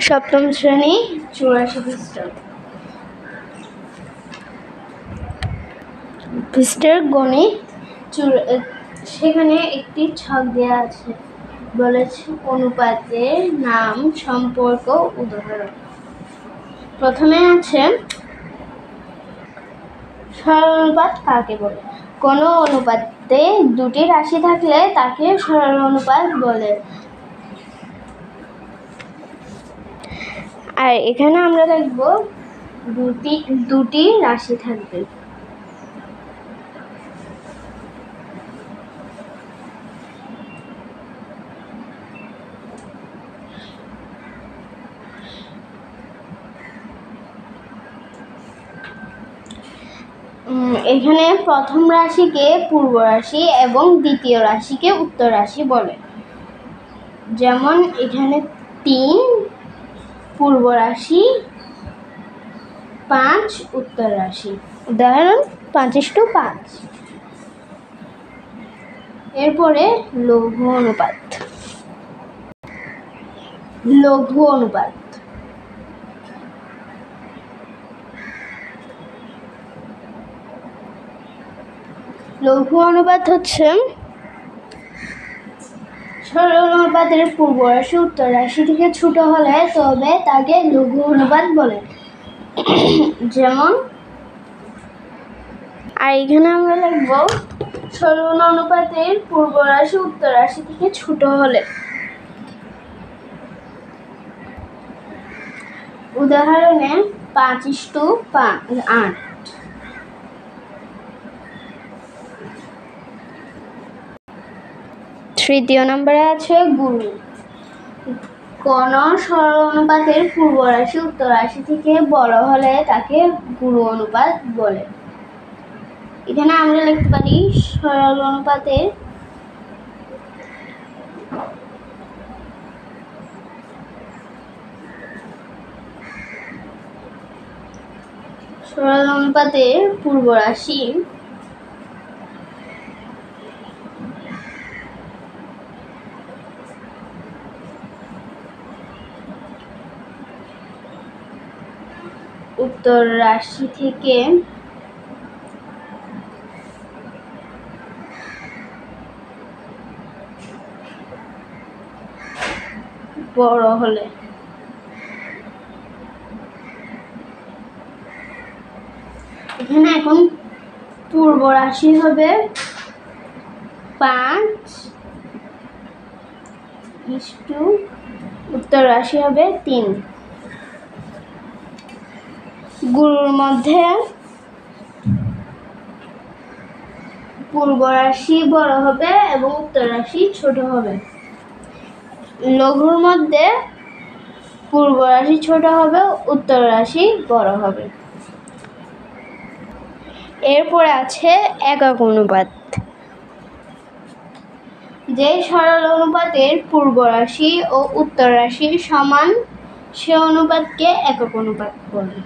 সপ্তম শ্রেণী 84 পৃষ্ঠার গণিত। সেখানে একটি ছক দেওয়া আছে, বলেছে অনুপাতের নাম, সম্পর্ক, উদাহরণ। প্রথমে আছে সরলানুপাত কাকে বলে। কোন অনুপাতে দুটি রাশি থাকলে তাকে সরলানুপাত বলে। আর এখানে আমরা দেখব দুটি রাশি থাকবে। এখানে প্রথম রাশিকে পূর্ব রাশি এবং দ্বিতীয় রাশিকে উত্তর রাশি বলে। যেমন এখানে 3 পূর্ব রাশি, 5 উত্তর রাশি। উদাহরণ 5:5। এরপরে লঘু অনুপাত। লঘু অনুপাত লঘু অনুপাত হচ্ছে সরলানুপাতের পূর্ব রাশি উত্তর রাশি থেকে ছোট হলে তবে তাকে লঘু অনুপাত বলে। যেমন আর এখানে আমরা লিখব সরলানুপাতের পূর্ব রাশি উত্তর রাশি থেকে ছোট হলে। উদাহরণে 5:8। তৃতীয় নম্বরে আছে গুরু। কোন সরলানুপাতের পূর্ব রাশি উত্তর রাশি থেকে বড় হলে তাকে গুরু অনুপাত বলে। এখানে আমরা লিখতে পারি সরলানুপাতের পূর্ব রাশি উত্তর রাশি থেকে বড় হলে। এখানে এখন পূর্ব রাশি হবে 5 উত্তর রাশি হবে 3। গুরুর মধ্যে পূর্ব রাশি বড় হবে এবং উত্তর রাশি ছোট হবে। লঘুর মধ্যে পূর্ব রাশি ছোট হবে, উত্তর রাশি বড় হবে। এরপরে আছে একক অনুপাত। যে সরল অনুপাতের পূর্ব রাশি ও উত্তর রাশি সমান সে অনুপাতকে একক অনুপাত বলে।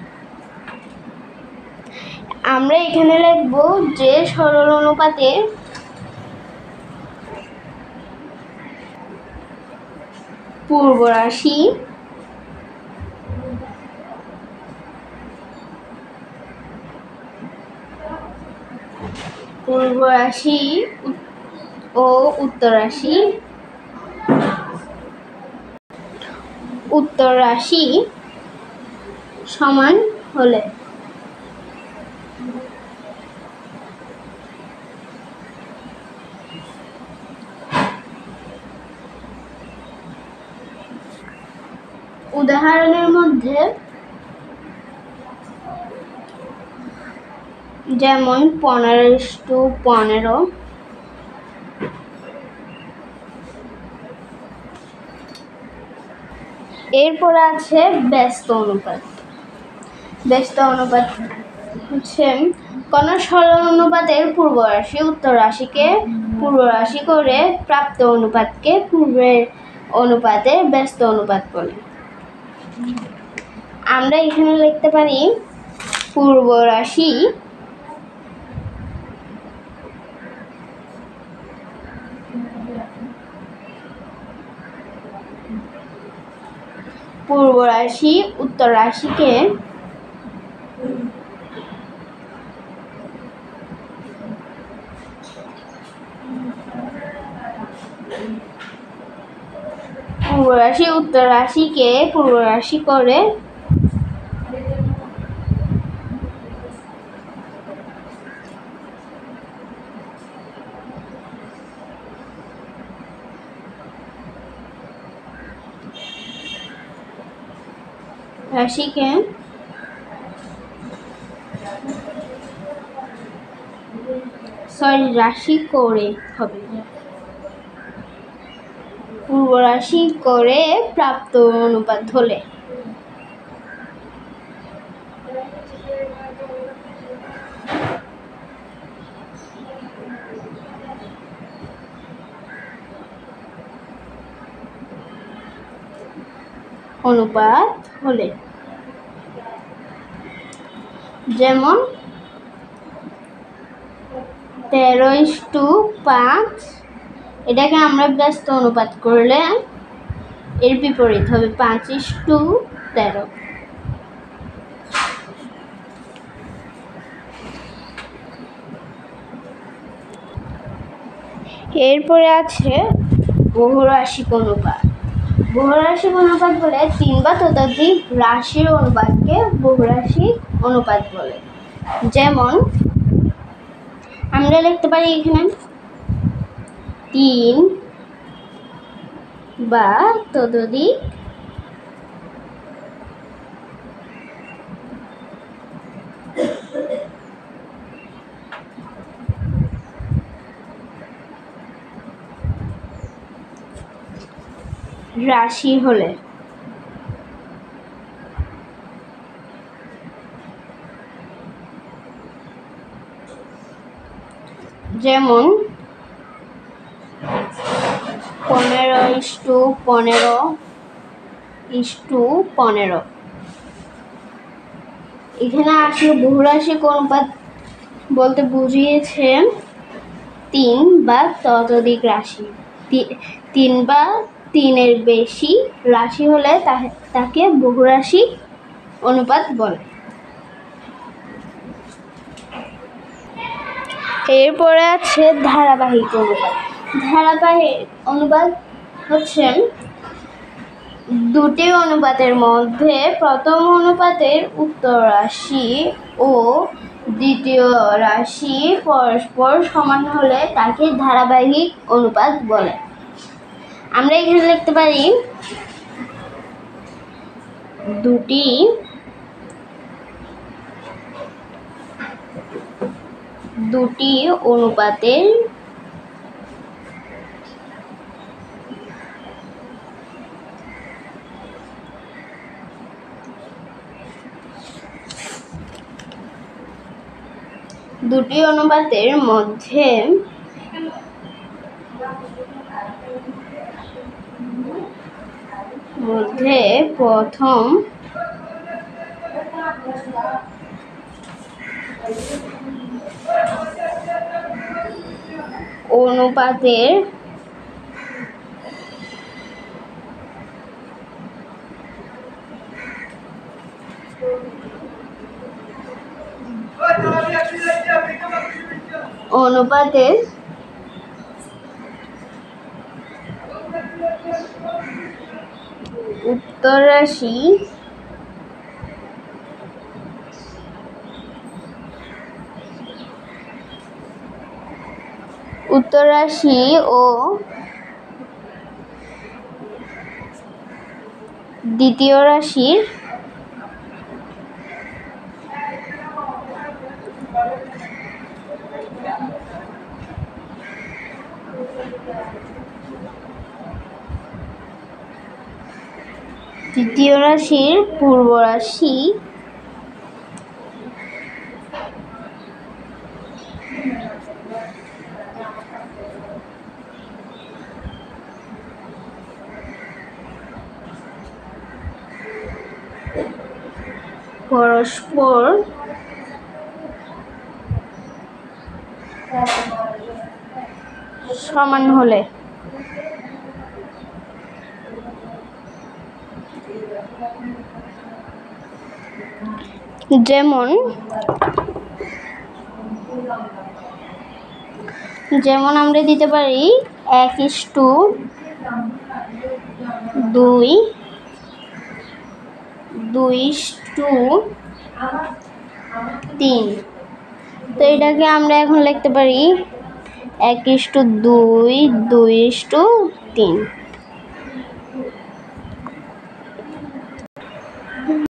আমরা এখানে লিখব যে সরল অনুপাতের পূর্ব রাশি ও উত্তর রাশি সমান হলে। উদাহরণের মধ্যে যেমন 15:15। এরপর আছে ব্যস্ত অনুপাত। ব্যস্ত অনুপাত হচ্ছে কোন সরল অনুপাতের পূর্ব রাশি উত্তর রাশিকে পূর্ব রাশি করে প্রাপ্ত অনুপাতকে পূর্বের অনুপাতের ব্যস্ত অনুপাত বলে। আমরা এখানে লিখতে পারি পূর্ব রাশি পূর্ব রাশি উত্তর রাশিকে উত্তর রাশিকে পূর্ব রাশি করে রাশি করে হবে পূর্ব রাশি করে প্রাপ্ত অনুপাত হলে যেমন 13:5 এটাকে আমরা ব্যস্ত অনুপাত করলে এর বিপরীত হবে 5:13। এরপরে আছে বহুরাশিক অনুপাত। বহুরাশিক অনুপাত বলে 3 বা ততোধিক রাশির অনুপাতকে বহুরাশিক অনুপাত বলে। যেমন আমরা লিখতে পারি এখানে 3 বা ততোধিক রাশি হলে যেমন 15:15:15 এখানে আসলে বহুরাশিক অনুপাত বলতে বুঝিয়েছে 3 বা ততোধিক রাশি। 3 বা 3-এর বেশি রাশি হলে তাকে বহুরাশিক অনুপাত বলে। এরপরে আছে ধারাবাহিক অনুপাত। ধারাবাহিক অনুপাত হচ্ছে দুটি অনুপাতের মধ্যে প্রথম অনুপাতের উত্তর রাশি ও দ্বিতীয় রাশি পরস্পর সমান হলে তাকে ধারাবাহিক অনুপাত বলে। আমরা এখানে লিখতে পারি দুটি অনুপাতের মধ্যে প্রথম অনুপাতের উত্তর রাশি ও দ্বিতীয় রাশির পূর্ব রাশি পরস্পর সমান হলে যেমন আমরা দিতে পারি 1:2, 2:3। তো এটাকে আমরা এখন লিখতে পারি 1:2, 2:3।